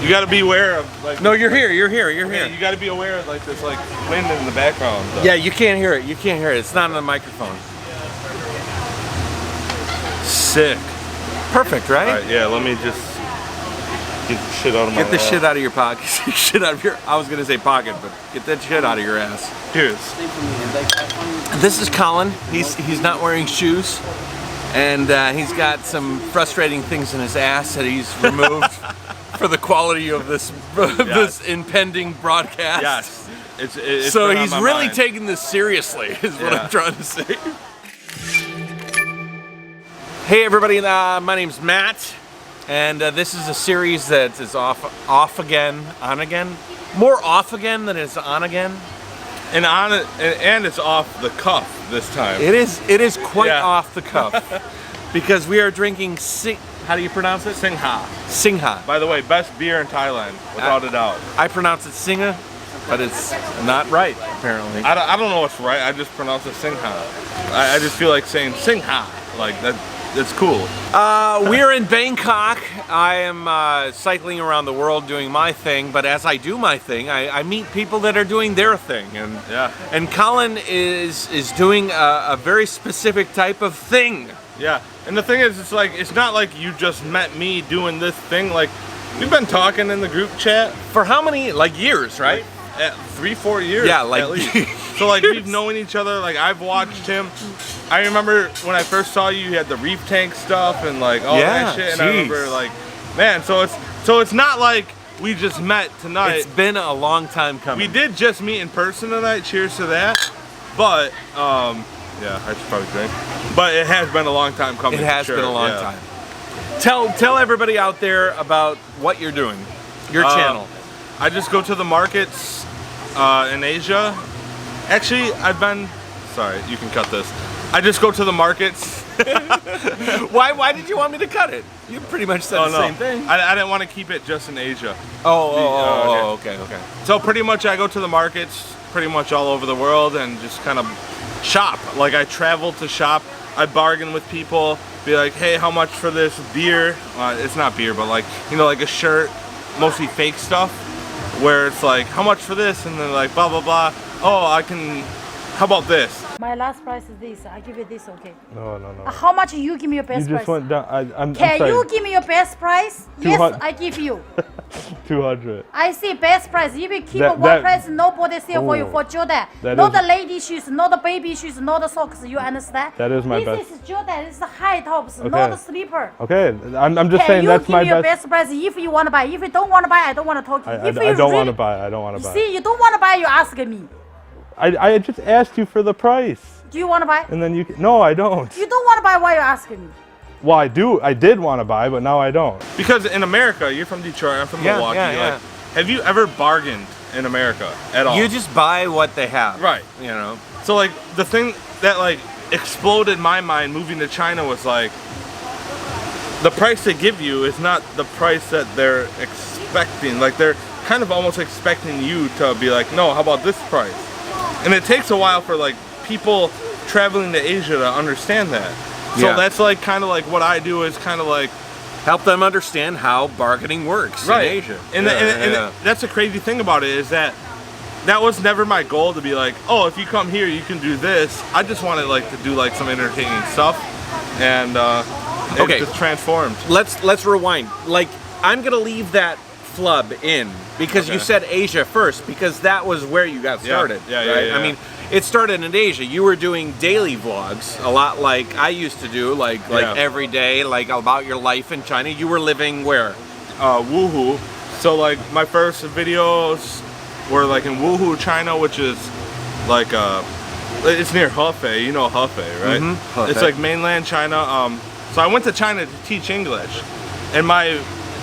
You got to be aware of like. No, you're here. You're here. You're Okay, here. you got to be aware of like this like wind in the background. Though. Yeah, you can't hear it. You can't hear it. It's not on the microphone. Sick. Perfect, right? All right, yeah. Let me just get the shit out of my. Get the shit out of your pocket. Shit out of your. I was gonna say pocket, but get that shit out of your ass. Cheers. This is Collin. He's not wearing shoes, and he's got some frustrating things in his ass that he's removed for the quality of this this impending broadcast. Yes. It's so been on he's my really mind. taking this seriously, is what I'm trying to say. Hey everybody, my name's Matt, and this is a series that is off again, on again, more off again than it's on again, and it's off the cuff this time. It is quite off the cuff because we are drinking how do you pronounce it? Singha. Singha. By the way, best beer in Thailand, without a doubt. I pronounce it Singha, but it's not right apparently. I don't know what's right. I just pronounce it Singha. I just feel like saying Singha, like that. That's cool. We're in Bangkok. I am cycling around the world doing my thing, but as I do my thing, I meet people that are doing their thing, and Collin is doing a very specific type of thing. Yeah, and the thing is, it's not like you just met me doing this thing. Like, we've been talking in the group chat for how many years, right? Like, 3-4 years. Yeah, like at least. So like we've known each other. Like I've watched him. I remember when I first saw you, you had the reef tank stuff and like all that shit. And I remember like, man. So it's not like we just met tonight. It's been a long time coming. We did just meet in person tonight. Cheers to that. But yeah, I should probably drink. But it has been a long time coming. It has been a long time. Tell everybody out there about what you're doing. Your channel. I just go to the markets in Asia. Actually, sorry, you can cut this. I just go to the markets. Why did you want me to cut it? You pretty much said the same thing. I didn't want to keep it just in Asia. Okay. So pretty much I go to the markets pretty much all over the world and just kind of shop. Like I travel to shop. I bargain with people. Be like, hey, how much for this beer? It's not beer, but like, you know, like a shirt, mostly fake stuff. Where it's like, how much for this? And then like, blah, blah, blah. Oh, how about this? My last price is this. I give you this, okay? No. How much you give me your best You just price? went down. Can you give me your best price? Yes, I give you. 200. I say best price. If you keep one price, nobody sell for you for Jordan. Not the lady shoes, not the baby shoes, not the socks. You understand? That is my best. This is Jordan. It's the high tops, not the slipper. Okay, I'm just saying that's my best. Can you give me your best price if you want to buy? If you don't want to buy, I don't want to talk to you. I don't want to buy. I don't want to buy. See, you don't want to buy, you ask me. I just asked you for the price. Do you want to buy? And then no, I don't. You don't want to buy, why you asking me? Well, I did want to buy, but now I don't. Because in America, you're from Detroit, I'm from Milwaukee. Like, have you ever bargained in America at all? You just buy what they have. Right. You know. So like the thing that like exploded my mind moving to China was like the price they give you is not the price that they're expecting. Like they're kind of almost expecting you to be like, no, how about this price? And it takes a while for like people traveling to Asia to understand that. So that's like kind of like what I do is kind of like help them understand how bargaining works in Asia. And that's the crazy thing about it is that was never my goal to be like, oh, if you come here, you can do this. I just wanted like to do like some entertaining stuff, and it just transformed. Let's rewind. Like I'm gonna leave that flub in because you said Asia first because that was where you got started. Yeah. I mean, it started in Asia. You were doing daily vlogs, a lot like I used to do, like every day, like about your life in China. You were living where? Wuhu. So like my first videos were like in Wuhu, China, which is like it's near Hefei. You know Hefei, right? Mm-hmm. It's like mainland China. So I went to China to teach English, and my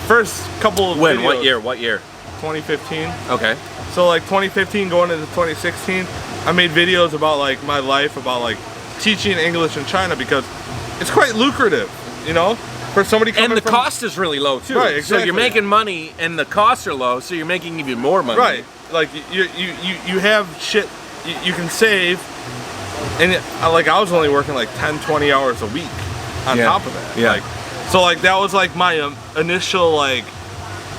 first couple of videos, What year? 2015. Okay. So like 2015 going into 2016, I made videos about like my life, about like teaching English in China because it's quite lucrative, you know, for somebody coming from... And the cost is really low too. Right, exactly. So you're making money and the costs are low, so you're making even more money. Right. Like you have shit you can save, and like I was only working like 10, 20 hours a week on top of that. Yeah. Like, so like that was like my initial like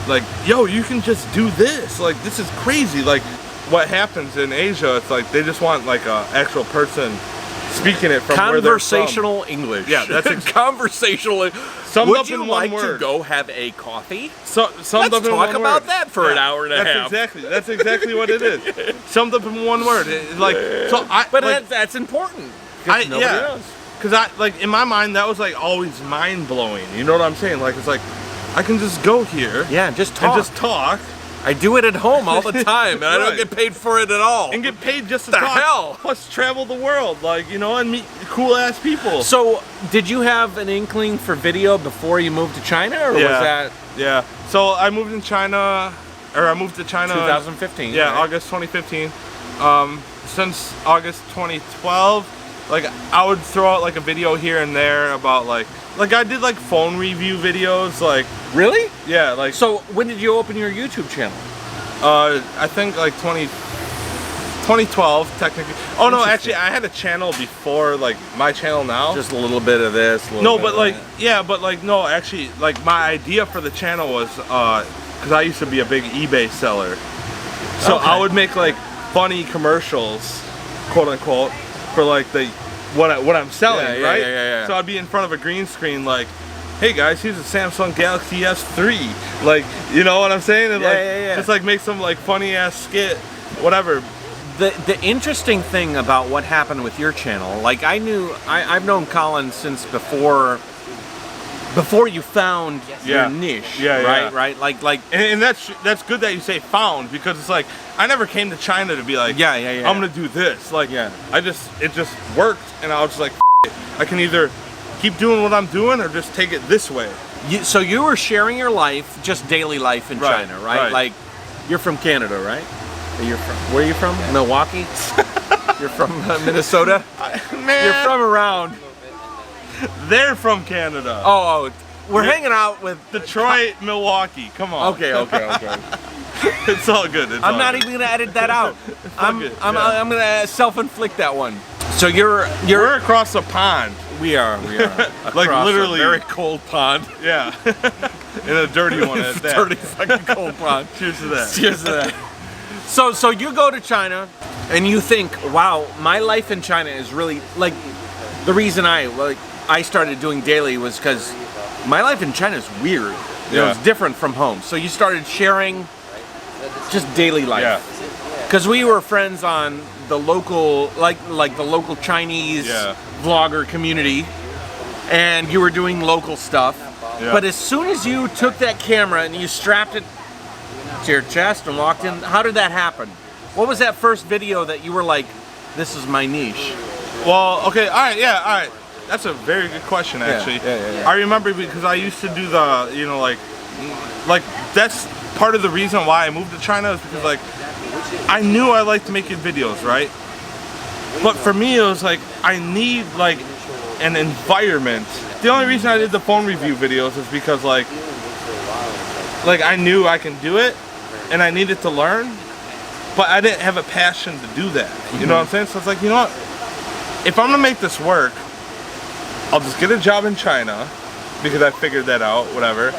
like, yo, you can just do this. Like, this is crazy. Like, what happens in Asia, it's like they just want like a actual person speaking it from where they're from. Conversational English. Yeah, that's conversational. Summed Would up you in like one word. to go have a coffee? Summed Let's up in talk one about word. that for an hour and a half. That's exactly what it is. Summed up in one word. But like, that's important. Nobody knows. Because like in my mind that was like always mind blowing. You know what I'm saying? Like it's like I can just go here. Yeah, just talk. I do it at home all the time, and I don't get paid for it at all. And get paid just to the talk. hell? Plus travel the world, like, you know, and meet cool ass people. So, did you have an inkling for video before you moved to China, or was that? Yeah. So I moved to China 2015. Yeah, right? August 2015. Since August 2012, like I would throw out like a video here and there about like I did like phone review videos, like. Really? Yeah, like. So when did you open your YouTube channel? I think like 2012 technically. Oh no, actually I had a channel before like my channel now. Just a little bit of this. No, but like no, actually like my idea for the channel was because I used to be a big eBay seller, so I would make like funny commercials, quote unquote, for like the what I'm selling, right? Yeah. So I'd be in front of a green screen like, hey guys, here's a Samsung Galaxy S3. Like, you know what I'm saying? And just like make some like funny ass skit, whatever. The interesting thing about what happened with your channel, like I've known Collin since before you found your niche, right? Like, and that's good that you say found, because it's like I never came to China to be like, I'm gonna do this. Like, it just worked, and I was just like, I can either keep doing what I'm doing or just take it this way. So you were sharing your life, just daily life in China, right? Like, you're from Canada, right? Where are you from? Milwaukee? You're from Minnesota? Man. You're from around. They're from Canada. Oh, we're hanging out with Detroit, Milwaukee. Come on. Okay. It's all good. I'm not even gonna edit that out. I'm gonna self-inflict that one. So we're across the pond. We are. Like literally a very cold pond. Yeah. In a dirty one at that. Dirty fucking cold pond. Cheers to that. Cheers to that. So you go to China and you think, wow, my life in China is really like the reason I started doing daily was because my life in China is weird. You know, it's different from home. So you started sharing just daily life. Yeah. Because we were friends on the local, like the local Chinese vlogger community, and you were doing local stuff. Yeah. But as soon as you took that camera and you strapped it to your chest and walked in, how did that happen? What was that first video that you were like, this is my niche? Well, okay, all right. That's a very good question, actually. Yeah. I remember because I used to do the, you know, like that's part of the reason why I moved to China is because like I knew I liked making videos, right? But for me, it was like I need like an environment. The only reason I did the phone review videos is because like I knew I can do it, and I needed to learn, but I didn't have a passion to do that. You know what I'm saying? So it's like, you know what? If I'm gonna make this work, I'll just get a job in China because I figured that out, whatever.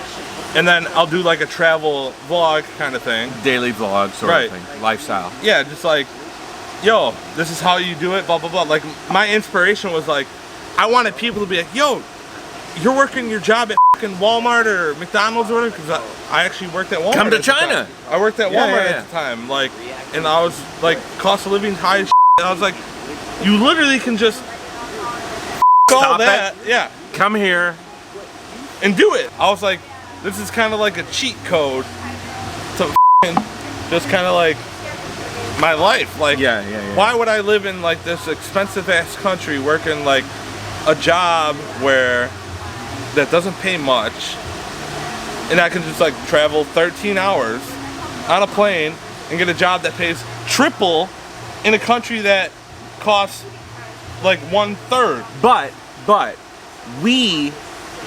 And then I'll do like a travel vlog kind of thing. Daily vlog sort of thing, lifestyle. Yeah, just like, yo, this is how you do it, blah, blah, blah. Like my inspiration was like, I wanted people to be like, yo, you're working your job at fucking Walmart or McDonald's or whatever, because I actually worked at Walmart. Come to China. I worked at Walmart at the time, like, and I was like, cost of living high as shit. And I was like, you literally can just all that, come here and do it. I was like, this is kind of like a cheat code to just kind of like my life. Like, why would I live in like this expensive ass country working like a job where that doesn't pay much, and I can just like travel 13 hours on a plane and get a job that pays triple in a country that costs like 1/3. But we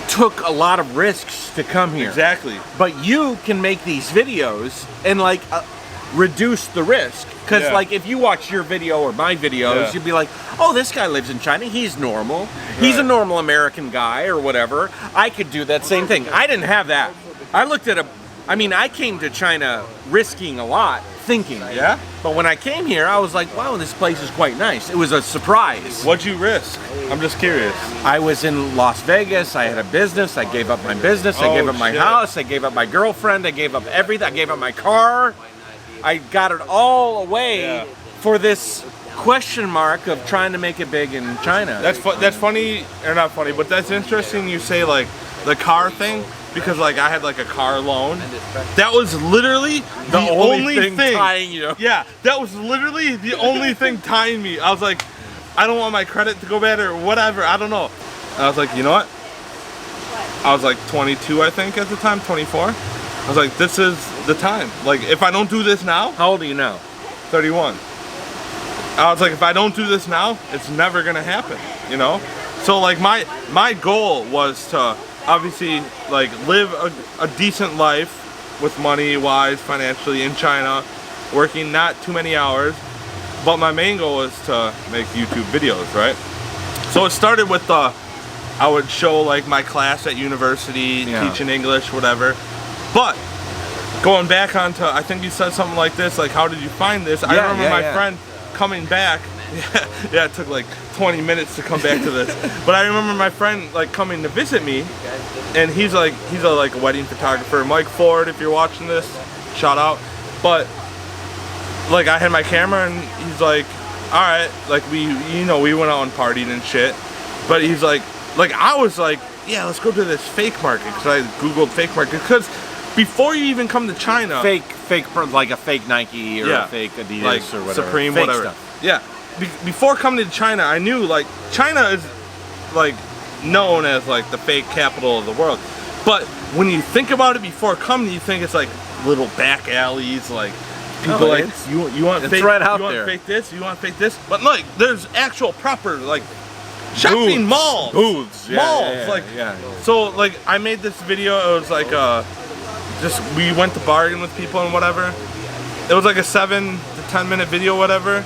took a lot of risks to come here. Exactly. But you can make these videos and like reduce the risk. Because like if you watch your video or my videos, you'd be like, oh, this guy lives in China. He's normal. He's a normal American guy or whatever. I could do that same thing. I didn't have that. I looked at I mean, I came to China risking a lot, thinking. Yeah? But when I came here, I was like, wow, this place is quite nice. It was a surprise. What'd you risk? I'm just curious. I was in Las Vegas. I had a business. I gave up my business. I gave up my house. I gave up my girlfriend. I gave up everything. I gave up my car. I got it all away for this question mark of trying to make it big in China. That's funny, or not funny, but that's interesting you say like the car thing, because like I had like a car loan. That was literally the only thing tying you. Yeah, that was literally the only thing tying me. I was like, I don't want my credit to go bad or whatever, I don't know. And I was like, you know what? I was like 22, I think, at the time, 24. I was like, this is the time. Like, if I don't do this now. How old are you now? 31. I was like, if I don't do this now, it's never gonna happen, you know? So like my goal was to obviously like live a decent life with money wise, financially in China, working not too many hours, but my main goal was to make YouTube videos, right? So it started with I would show like my class at university, teaching English, whatever. But going back onto, I think you said something like this, like how did you find this? I remember my friend coming back. Yeah, it took like 20 minutes to come back to this. But I remember my friend like coming to visit me, and he's a wedding photographer, Mike Ford, if you're watching this, shout out. But like I had my camera and he's like, all right, like we went out and partied and shit. But he's like I was like, yeah, let's go to this fake market, because I googled fake market, because before you even come to China, fake like a fake Nike or a fake Adidas, like, or whatever, Supreme, fake whatever stuff. Yeah, before coming to China, I knew like China is like known as like the fake capital of the world. But when you think about it before coming, you think it's like little back alleys, like people like you want fake, right out you want there. fake this, you want fake this, but like there's actual proper like shopping malls, booths, malls, So like I made this video. It was like we went to bargain with people and whatever. It was like a 7 to 10 minute video, whatever.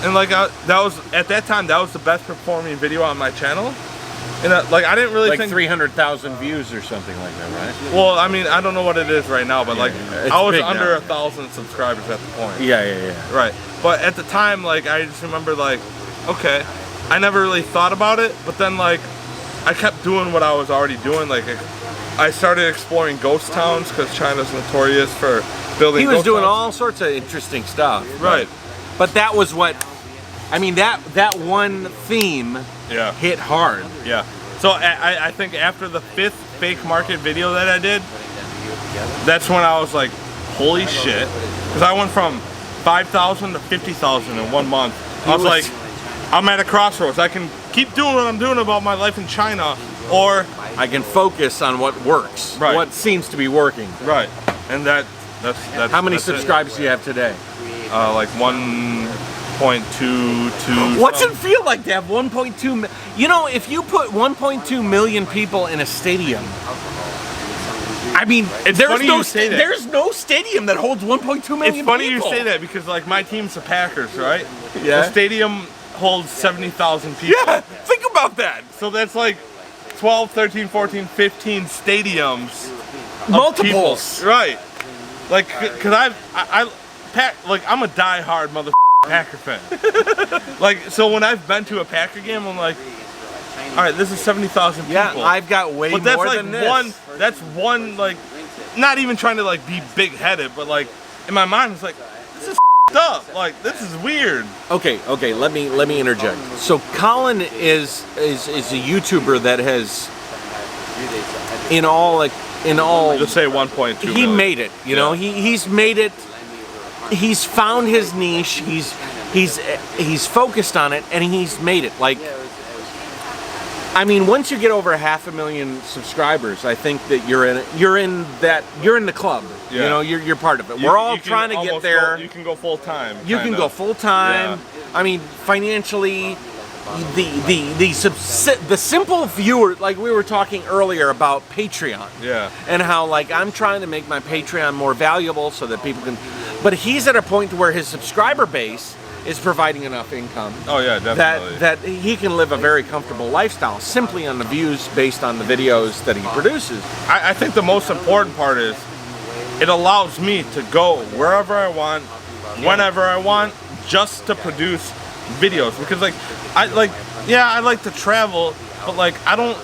And like that was at that time that was the best performing video on my channel. And like I didn't really think 300,000 views or something like that, right? Well, I mean I don't know what it is right now, but like I was under 1,000 subscribers at the point. Yeah. Right. But at the time, like I just remember like, okay, I never really thought about it, but then like I kept doing what I was already doing. Like I started exploring ghost towns, because China's notorious for building. He was doing towns. all sorts of interesting stuff. Right. But that was what, I mean, that one theme hit hard. Yeah. So I think after the 5th fake market video that I did, that's when I was like, holy shit. Because I went from 5,000 to 50,000 in 1 month. I was like, I'm at a crossroads. I can keep doing what I'm doing about my life in China, or I can focus on what works, what seems to be working. Right. And that's how many subscribers do you have today? Like 1.22. What's it feel like to have 1.2? You know, if you put 1.2 million people in a stadium, I mean, there's no stadium that holds 1.2 million people. It's funny you say that, because like my team's the Packers, right? Yeah. The stadium holds 70,000 people. Yeah, think about that. So that's like 12, 13, 14, 15 stadiums. Multiples. Right. Like, cause I'm a die-hard Packer fan. Like, so when I've been to a Packer game, I'm like, all right, this is 70,000 people. Yeah, I've got way more than this. That's one, like, not even trying to like be big-headed, but like in my mind, it's like, this is up. Like, this is weird. Okay. Let me interject. So Collin is a YouTuber that has, in all, just say 1.2 he million. made it. You know, he's made it. He's found his niche. He's focused on it, and he's made it. Like, I mean, once you get over 500,000 subscribers, I think that you're in the club. Yeah. You know, you're part of it. We're all trying to get there. You can go full time. You can go full time. Yeah. I mean, financially, the simple viewer, like we were talking earlier about Patreon. Yeah. And how like I'm trying to make my Patreon more valuable so that people can, but he's at a point where his subscriber base is providing enough income. Oh yeah, definitely. That he can live a very comfortable lifestyle simply on the views based on the videos that he produces. I think the most important part is it allows me to go wherever I want, whenever I want, just to produce videos. Because like, I like to travel, but like I don't,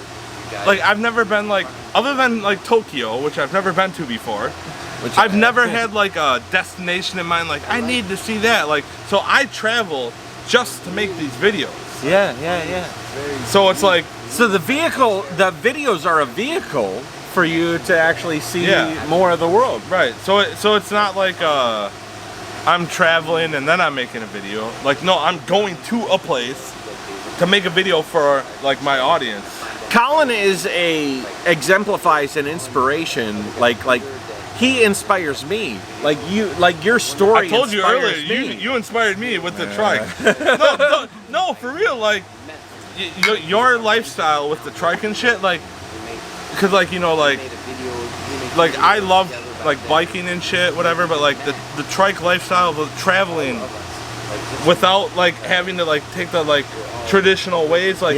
like I've never been like, other than like Tokyo, which I've never been to before. I've never had like a destination in mind, like I need to see that. Like, so I travel just to make these videos. Yeah. So it's like, so the videos are a vehicle for you to actually see more of the world. Right. So it's not like I'm traveling and then I'm making a video. Like, no, I'm going to a place to make a video for like my audience. Collin exemplifies an inspiration, like he inspires me. Like your story. I told you earlier, me. you inspired me with the trike. No, for real. Like your lifestyle with the trike and shit. Like, because like, you know, like I love like biking and shit, whatever. But like the trike lifestyle of traveling without like having to like take the like traditional ways, like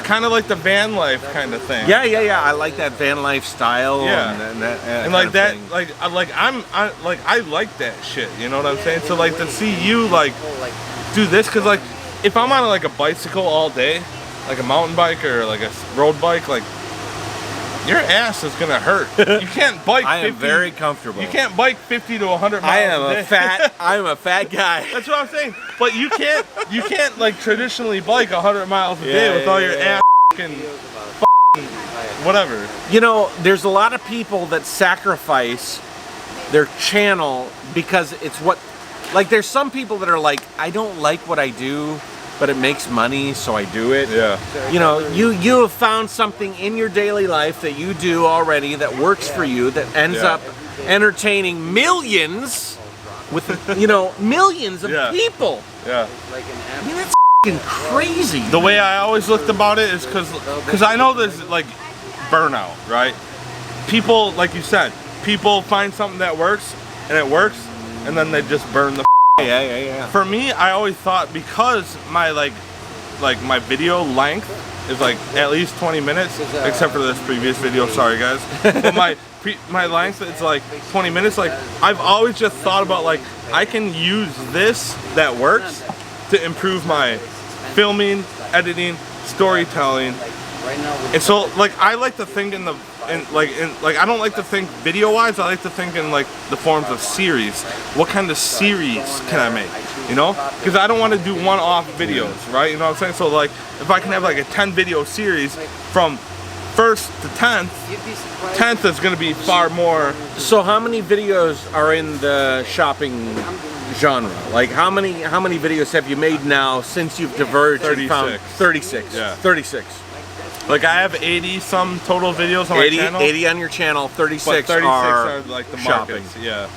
kind of like the van life kind of thing. Yeah. I like that van life style. And like that, I like that shit. You know what I'm saying? So like to see you like do this, because like if I'm on like a bicycle all day, like a mountain bike or like a road bike, like your ass is gonna hurt. You can't bike. I am very comfortable. You can't bike 50 to 100 miles. I'm a fat guy. That's what I'm saying. But you can't like traditionally bike 100 miles a day with all your ass fucking whatever. You know, there's a lot of people that sacrifice their channel because it's what, like there's some people that are like, I don't like what I do, but it makes money, so I do it. Yeah. You know, you have found something in your daily life that you do already that works for you, that ends up entertaining millions with, you know, millions of people. Yeah. I mean, that's f***ing crazy. The way I always looked about it is because I know there's like burnout, right? People, like you said, people find something that works, and then they just burn the Yeah. For me, I always thought, because my like my video length is like at least 20 minutes, except for this previous video, sorry guys. But my length is like 20 minutes. Like I've always just thought about like I can use this that works to improve my filming, editing, storytelling. And so like I like to think in I don't like to think video wise, I like to think in like the forms of series. What kind of series can I make? You know? Because I don't want to do one-off videos, right? You know what I'm saying? So like if I can have like a 10 video series from 1st to 10th is going to be far more. So how many videos are in the shopping genre? Like how many videos have you made now since you've diverged? 36. 36. Yeah. 36. Like I have 80 some total videos on my channel. 80 on your channel, 36, but 36 are like the shopping. Markets, yeah.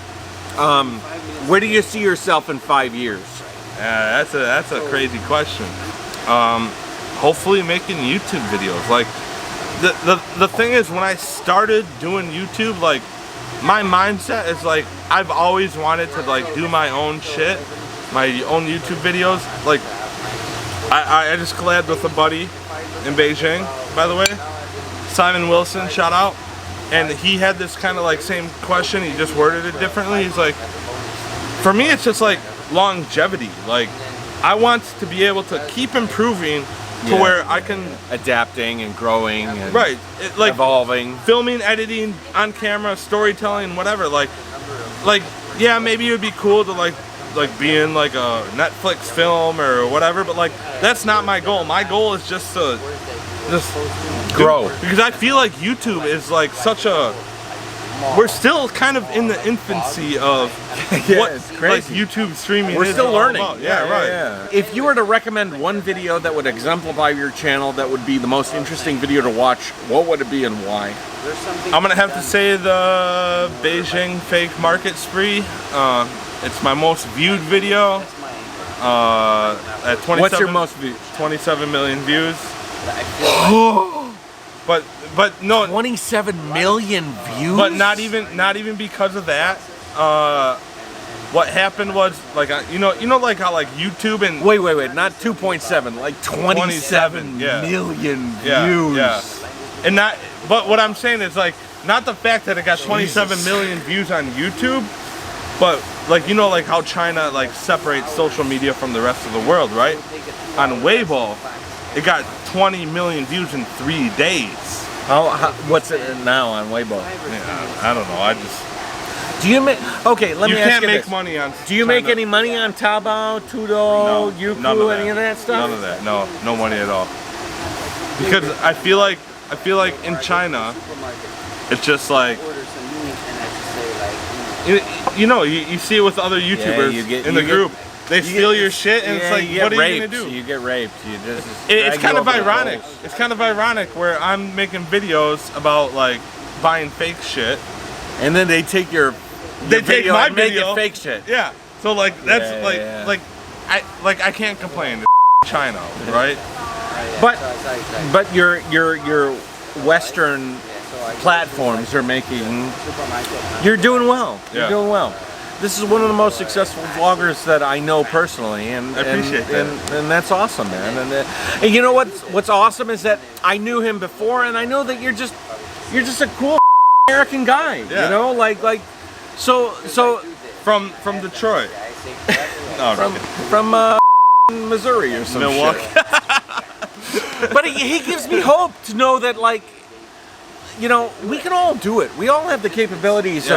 Where do you see yourself in 5 years? Yeah, that's a crazy question. Hopefully making YouTube videos. Like the thing is, when I started doing YouTube, like my mindset is like I've always wanted to like do my own shit, my own YouTube videos. Like I just collabed with a buddy in Beijing, by the way, Simon Wilson, shout out. And he had this kind of like same question, he just worded it differently. He's like, for me it's just like longevity. Like I want to be able to keep improving to where I can adapting and growing and like evolving, filming, editing, on camera, storytelling, whatever. Like yeah, maybe it would be cool to like be in like a Netflix film or whatever, but like that's not my goal. My goal is just to grow, because I feel like YouTube is like such a, we're still kind of in the infancy of what like YouTube streaming we're is still learning all about. Yeah. If you were to recommend one video that would exemplify your channel, that would be the most interesting video to watch, what would it be and why? I'm gonna have to say the Beijing fake market spree. It's my most viewed video. At 27, what's your most viewed? 27 million views. but no, 27 million views. But not even because of that. What happened was like you know like how like YouTube and wait, not 2.7, like 27 million views. Yeah. And not, but what I'm saying is like not the fact that it got 27 million views on YouTube, but like you know like how China like separates social media from the rest of the world, right? On Weibo, it got 20 million views in 3 days. What's it now on Weibo? Yeah, I don't know. I just. Do you make? Okay, let me ask you this. You can't make money on. Do you make any money on Taobao, Tudo, Youku, any of that stuff? None of that. No, no money at all. Because I feel like in China, it's just like. You know, you see it with other YouTubers in the group. They steal your shit, and it's like, what are you gonna do? You get raped. It's kind of ironic. It's kind of ironic where I'm making videos about like buying fake shit, and then they take my video and make it fake shit. Yeah. So like that's I can't complain. China, right? But your Western platforms are making. You're doing well. You're doing well. This is one of the most successful vloggers that I know personally, and I appreciate that. And that's awesome, man. And you know what's awesome is that I knew him before, and I know that you're just a cool American guy. Yeah. You know, like so from Detroit. No, from Missouri or some Milwaukee. Shit. But he gives me hope to know that, like, you know, we can all do it. We all have the capabilities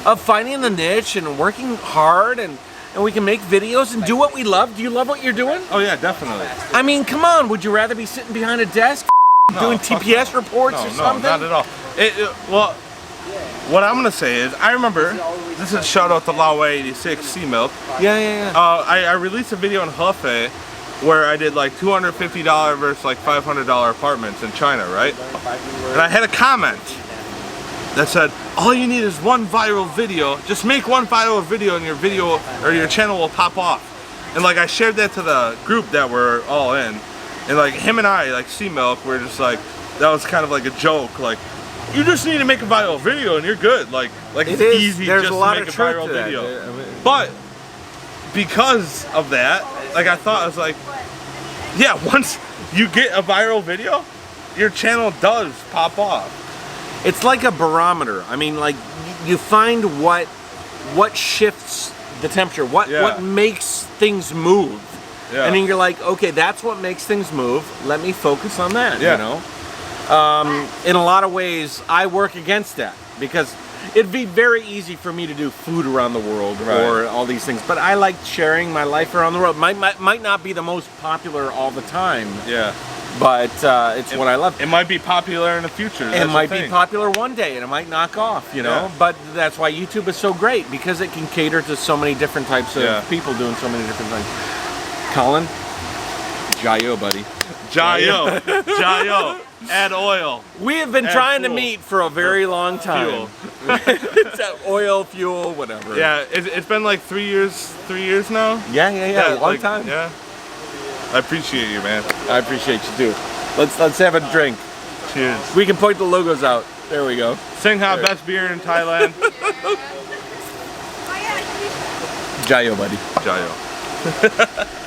of finding the niche and working hard, and we can make videos and do what we love. Do you love what you're doing? Oh yeah, definitely. I mean, come on. Would you rather be sitting behind a desk doing TPS reports or something? No, not at all. Well, what I'm gonna say is, I remember, this is a shout out to Laoway86 Sea Milk. Yeah. I released a video in Hefei where I did like $250 versus like $500 apartments in China, right? And I had a comment that said, all you need is one viral video. Just make one viral video and your video or your channel will pop off. And like I shared that to the group that we're all in. And like him and I, like Sea Milk, we're just like, that was kind of like a joke. Like, you just need to make a viral video and you're good. Like it's easy just to make a viral video. But because of that, like I thought, I was like, yeah, once you get a viral video, your channel does pop off. It's like a barometer. I mean, like you find what shifts the temperature, what makes things move. Yeah. And then you're like, okay, that's what makes things move. Let me focus on that, you know? In a lot of ways, I work against that because it'd be very easy for me to do food around the world or all these things, but I like sharing my life around the world. Might not be the most popular all the time. Yeah. But it's what I love. It might be popular in the future. It might be popular one day, and it might knock off, you know? Yeah. But that's why YouTube is so great, because it can cater to so many different types of people doing so many different things. Collin, JaYoe, buddy. JaYoe. JaYoe. Add oil. We have been trying to meet for a very long time. Oil, fuel, whatever. Yeah, it's been like 3 years now? Yeah, a long time. Yeah. I appreciate you, man. I appreciate you too. Let's have a drink. Cheers. We can point the logos out. There we go. Singha, best beer in Thailand. JaYoe, buddy. JaYoe.